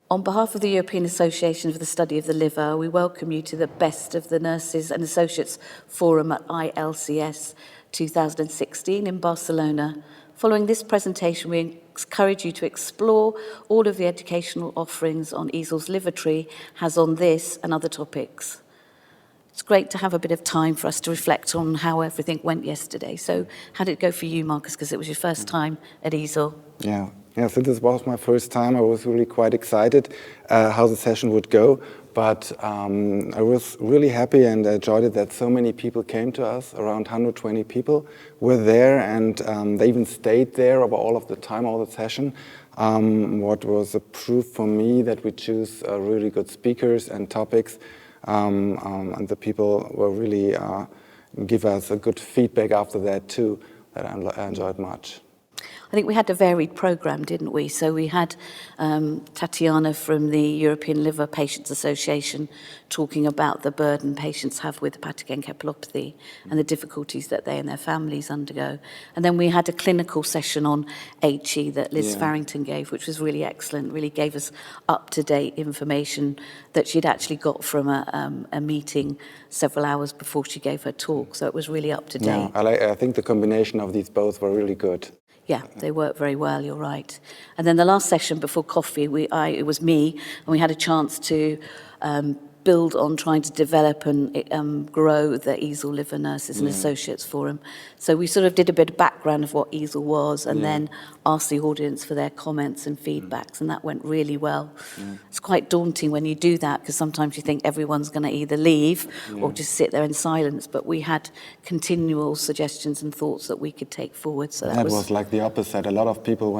On behalf of the European Association for the Study of the Liver, we welcome you to the Best of the Nurses and Associates Forum at ILC2016 in Barcelona. Following this presentation, we encourage you to explore all of the educational offerings on Ezel's Liver Tree has on this and other topics. It's great to have a bit of time for us to reflect on how everything went yesterday. So how did it go for you, Marcus, because it was your first time at Ezel? Yeah, so this was my first time. I was really quite excited how the session would go, but I was really happy and enjoyed it that so many people came to us. Around 120 people were there, and they even stayed there over all of the time, all the session. What was a proof for me that we choose really good speakers and topics, and the people were really give us a good feedback after that too, that I enjoyed much. I think we had a varied programme, didn't we? So we had Tatiana from the European Liver Patients Association talking about the burden patients have with hepatic encephalopathy and the difficulties that they and their families undergo. And then we had a clinical session on HE that Liz Farrington gave, which was really excellent, really gave us up-to-date information that she'd actually got from a meeting several hours before she gave her talk. So it was really up-to-date. Yeah, I think the combination of these both were really good. Yeah, they work very well, you're right. And then the last session before coffee, it was me, and we had a chance to build on trying to develop and grow the Ezel Liver Nurses and Associates Forum. So we sort of did a bit of background of what Ezel was and then asked the audience for their comments and feedbacks, and that went really well. It's quite daunting when you do that, because sometimes you think everyone's going to either leave or just sit there in silence, but we had continual suggestions and thoughts that we could take forward. So that was like the opposite. A lot of people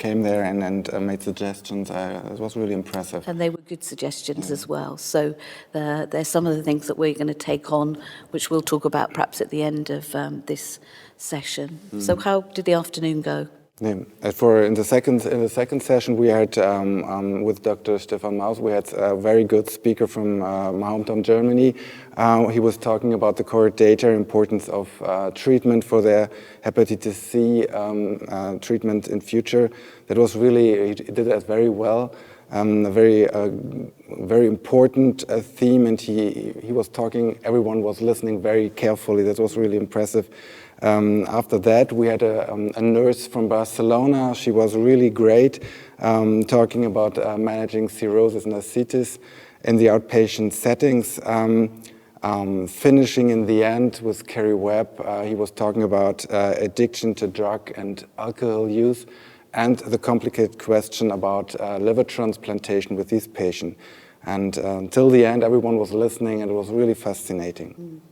came there and made suggestions. It was really impressive. And they were good suggestions as well. So there's some of the things that we're going to take on, which we'll talk about perhaps at the end of this session. So how did the afternoon go? Yeah. In the second session, we had with Dr. Stefan, we had a very good speaker from my hometown, Germany. He was talking about the core data, importance of treatment for the hepatitis C treatment in future. That was really, he did that very well. A very important theme, and he was talking, everyone was listening very carefully. That was really impressive. After that, we had a nurse from Barcelona. She was really great, talking about managing cirrhosis and ascites in the outpatient settings. Finishing in the end with Kerry Webb, he was talking about addiction to drug and alcohol use, and the complicated question about liver transplantation with these patients. And until the end, everyone was listening, and it was really fascinating.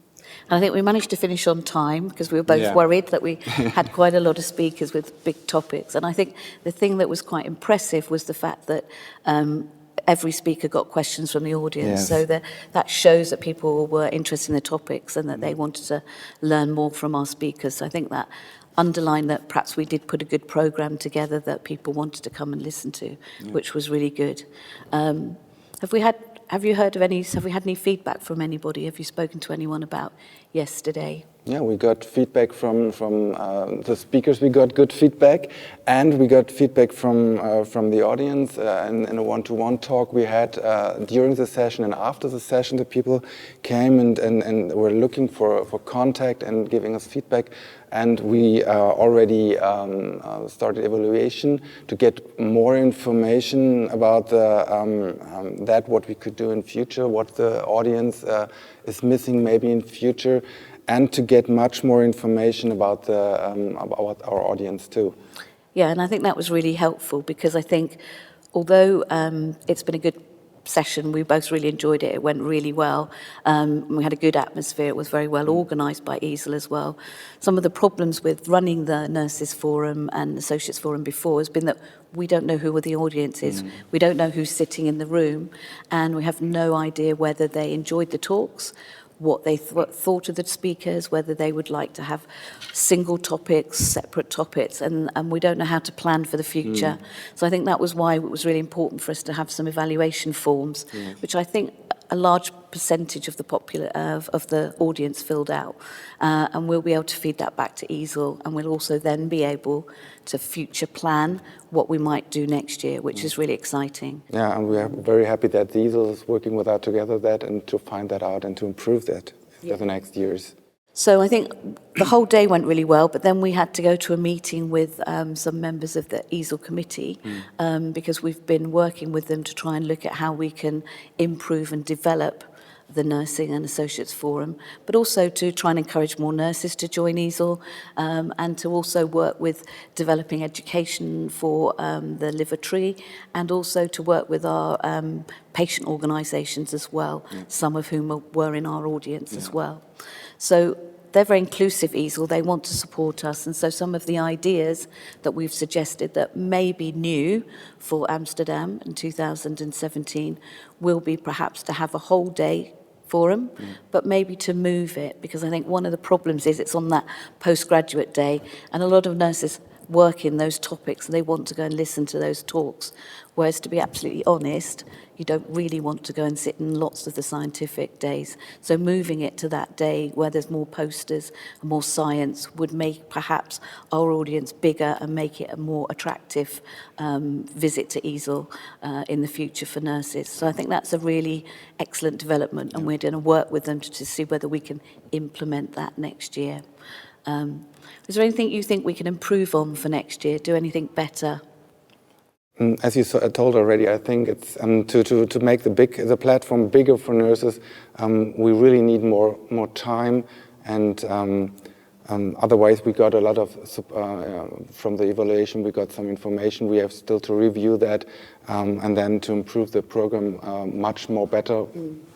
And I think we managed to finish on time, because we were both worried that we had quite a lot of speakers with big topics. And I think the thing that was quite impressive was the fact that every speaker got questions from the audience. So that shows that people were interested in the topics and that they wanted to learn more from our speakers. So I think that underline that perhaps we did put a good programme together that people wanted to come and listen to, which was really good. Have we had any feedback from anybody? Have you spoken to anyone about yesterday? Yeah, we got feedback from the speakers. We got good feedback, and we got feedback from the audience in a one-to-one talk we had during the session and after the session. The people came and were looking for contact and giving us feedback, and we already started evaluation to get more information about what we could do in future, what the audience is missing maybe in future, and to get much more information about our audience too. Yeah, and I think that was really helpful, because I think although it's been a good session, we both really enjoyed it. It went really well. We had a good atmosphere. It was very well organised by Ezel as well. Some of the problems with running the Nurses Forum and Associates Forum before has been that we don't know who the audience is. We don't know who's sitting in the room, and we have no idea whether they enjoyed the talks, what they thought of the speakers, whether they would like to have single topics, separate topics, and we don't know how to plan for the future. So I think that was why it was really important for us to have some evaluation forms, which I think a large percentage of the audience filled out, and we'll be able to feed that back to Ezel, and we'll also then be able to future plan what we might do next year, which is really exciting. Yeah, and we are very happy that Ezel is working with us together and to find that out and to improve that for the next years. So I think the whole day went really well, but then we had to go to a meeting with some members of the Ezel committee because we've been working with them to try and look at how we can improve and develop the Nursing and Associates Forum, but also to try and encourage more nurses to join Ezel, and to also work with developing education for the liver tree, and also to work with our patient organisations as well, some of whom were in our audience as well. So they're very inclusive, Ezel. They want to support us. And so some of the ideas that we've suggested that may be new for Amsterdam in 2017 will be perhaps to have a whole day forum, but maybe to move it, because I think one of the problems is it's on that postgraduate day, and a lot of nurses work in those topics and they want to go and listen to those talks, whereas to be absolutely honest, you don't really want to go and sit in lots of the scientific days. So moving it to that day where there's more posters and more science would make perhaps our audience bigger and make it a more attractive visit to Ezel in the future for nurses. So I think that's a really excellent development, and we're going to work with them to see whether we can implement that next year. Is there anything you think we can improve on for next year, do anything better? As you told already, I think it's to make the platform bigger for nurses. We really need more time, and otherwise we got a lot of from the evaluation. We got some information. We have still to review that, and then to improve the program much more better,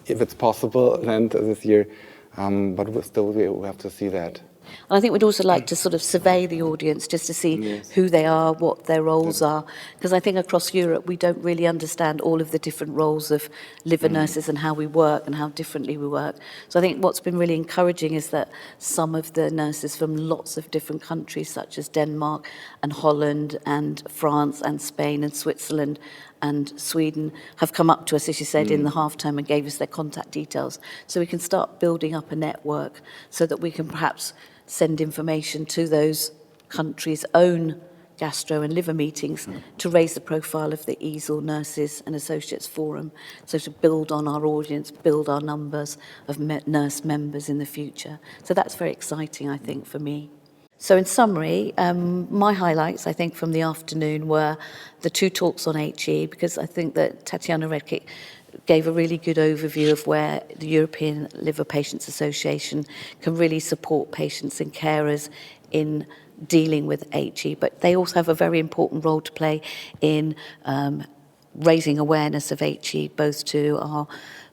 if it's possible, than this year. But we have to see that. And I think we'd also like to sort of survey the audience just to see who they are, what their roles are. Because I think across Europe, we don't really understand all of the different roles of liver nurses and how we work and how differently we work. So I think what's been really encouraging is that some of the nurses from lots of different countries, such as Denmark and Holland and France and Spain and Switzerland and Sweden, have come up to us, as you said, in the half-term and gave us their contact details. So we can start building up a network so that we can perhaps send information to those countries' own gastro and liver meetings to raise the profile of the Ezel Nurses and Associates Forum, so to build on our audience, build our numbers of nurse members in the future. So that's very exciting, I think, for me. So in summary, my highlights, I think, from the afternoon were the 2 talks on HE, because I think that Tatiana Redkick gave a really good overview of where the European Liver Patients Association can really support patients and carers in dealing with HE, but they also have a very important role to play in raising awareness of HE, both to our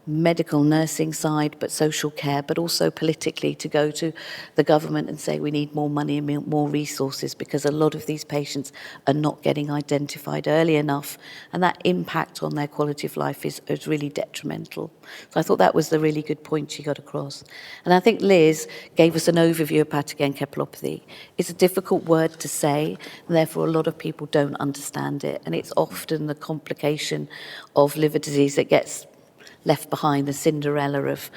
medical nursing side, but social care, but also politically to go to the government and say we need more money and more resources, because a lot of these patients are not getting identified early enough, and that impact on their quality of life is really detrimental. So I thought that was the really good point she got across. And I think Liz gave us an overview of hepatoencephalopathy. It's a difficult word to say, and therefore a lot of people don't understand it, and it's often the complication of liver disease that gets left behind, the Cinderella of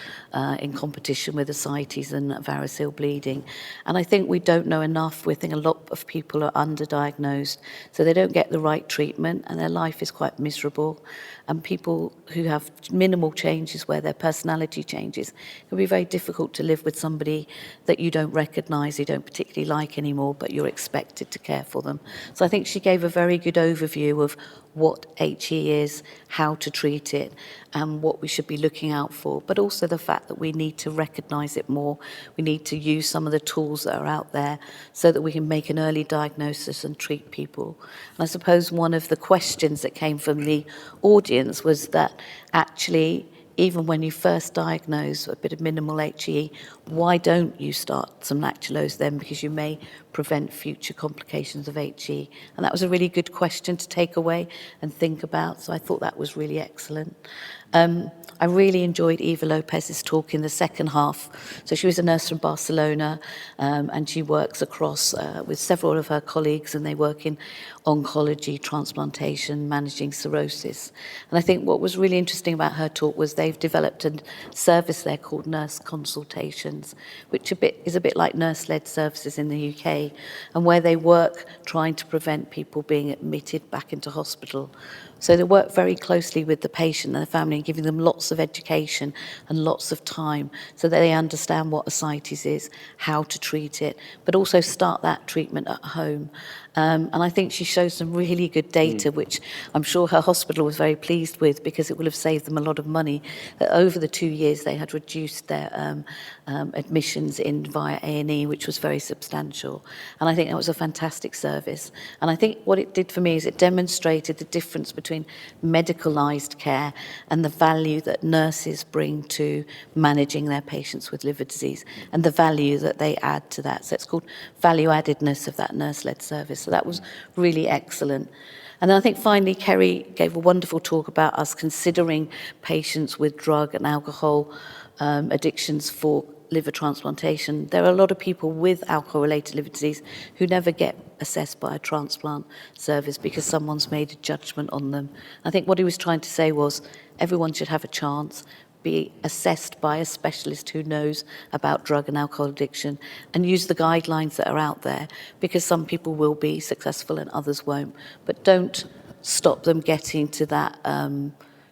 in competition with ascites and varicose bleeding. And I think we don't know enough. We think a lot of people are underdiagnosed, so they don't get the right treatment and their life is quite miserable. And people who have minimal changes where their personality changes, it can be very difficult to live with somebody that you don't recognise, you don't particularly like anymore, but you're expected to care for them. So I think she gave a very good overview of what HE is, how to treat it, and what we should be looking out for, but also the fact that we need to recognise it more. We need to use some of the tools that are out there so that we can make an early diagnosis and treat people. And I suppose one of the questions that came from the audience was that actually, even when you first diagnose a bit of minimal HE, why don't you start some lactulose then? Because you may prevent future complications of HE. And that was a really good question to take away and think about. So I thought that was really excellent. I really enjoyed Eva Lopez's talk in the second half. So she was a nurse from Barcelona, and she works across with several of her colleagues, and they work in oncology, transplantation, managing cirrhosis. And I think what was really interesting about her talk was they've developed a service there called nurse consultations, which is a bit like nurse-led services in the UK, and where they work trying to prevent people being admitted back into hospital. So they work very closely with the patient and the family and giving them lots of education and lots of time so that they understand what ascites is, how to treat it, but also start that treatment at home. And I think she shows some really good data, which I'm sure her hospital was very pleased with because it will have saved them a lot of money. That over the 2 years, they had reduced their admissions in via A&E, which was very substantial. And I think that was a fantastic service. And I think what it did for me is it demonstrated the difference between medicalised care and the value that nurses bring to managing their patients with liver disease and the value that they add to that. So it's called value addedness of that nurse-led service. So that was really excellent. And then I think finally Kerry gave a wonderful talk about us considering patients with drug and alcohol addictions for liver transplantation. There are a lot of people with alcohol-related liver disease who never get assessed by a transplant service because someone's made a judgment on them. I think what he was trying to say was everyone should have a chance, be assessed by a specialist who knows about drug and alcohol addiction, and use the guidelines that are out there, because some people will be successful and others won't. But don't stop them getting to that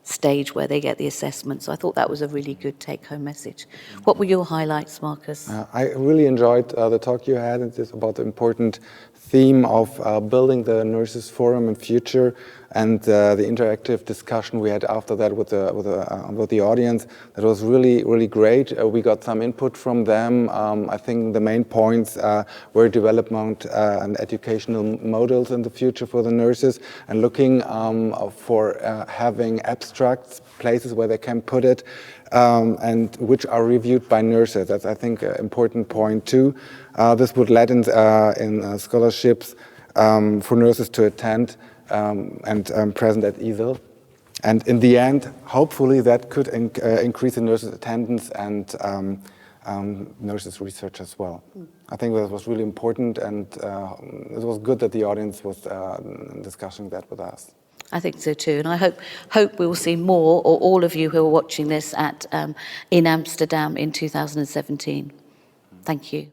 stage where they get the assessment. So I thought that was a really good take-home message. What were your highlights, Marcus? I really enjoyed the talk you had. It's about the important theme of building the Nurses Forum in future, and the interactive discussion we had after that with the audience. That was really great. We got some input from them. I think the main points were development and educational models in the future for the nurses, and looking for having abstracts, places where they can put it, and which are reviewed by nurses. That's, I think, an important point too. This would lead in scholarships for nurses to attend and present at Ezel. And in the end, hopefully that could increase the nurses' attendance and nurses' research as well. I think that was really important, and it was good that the audience was discussing that with us. I think so too, and I hope we will see more, or all of you who are watching this in Amsterdam in 2017. Thank you.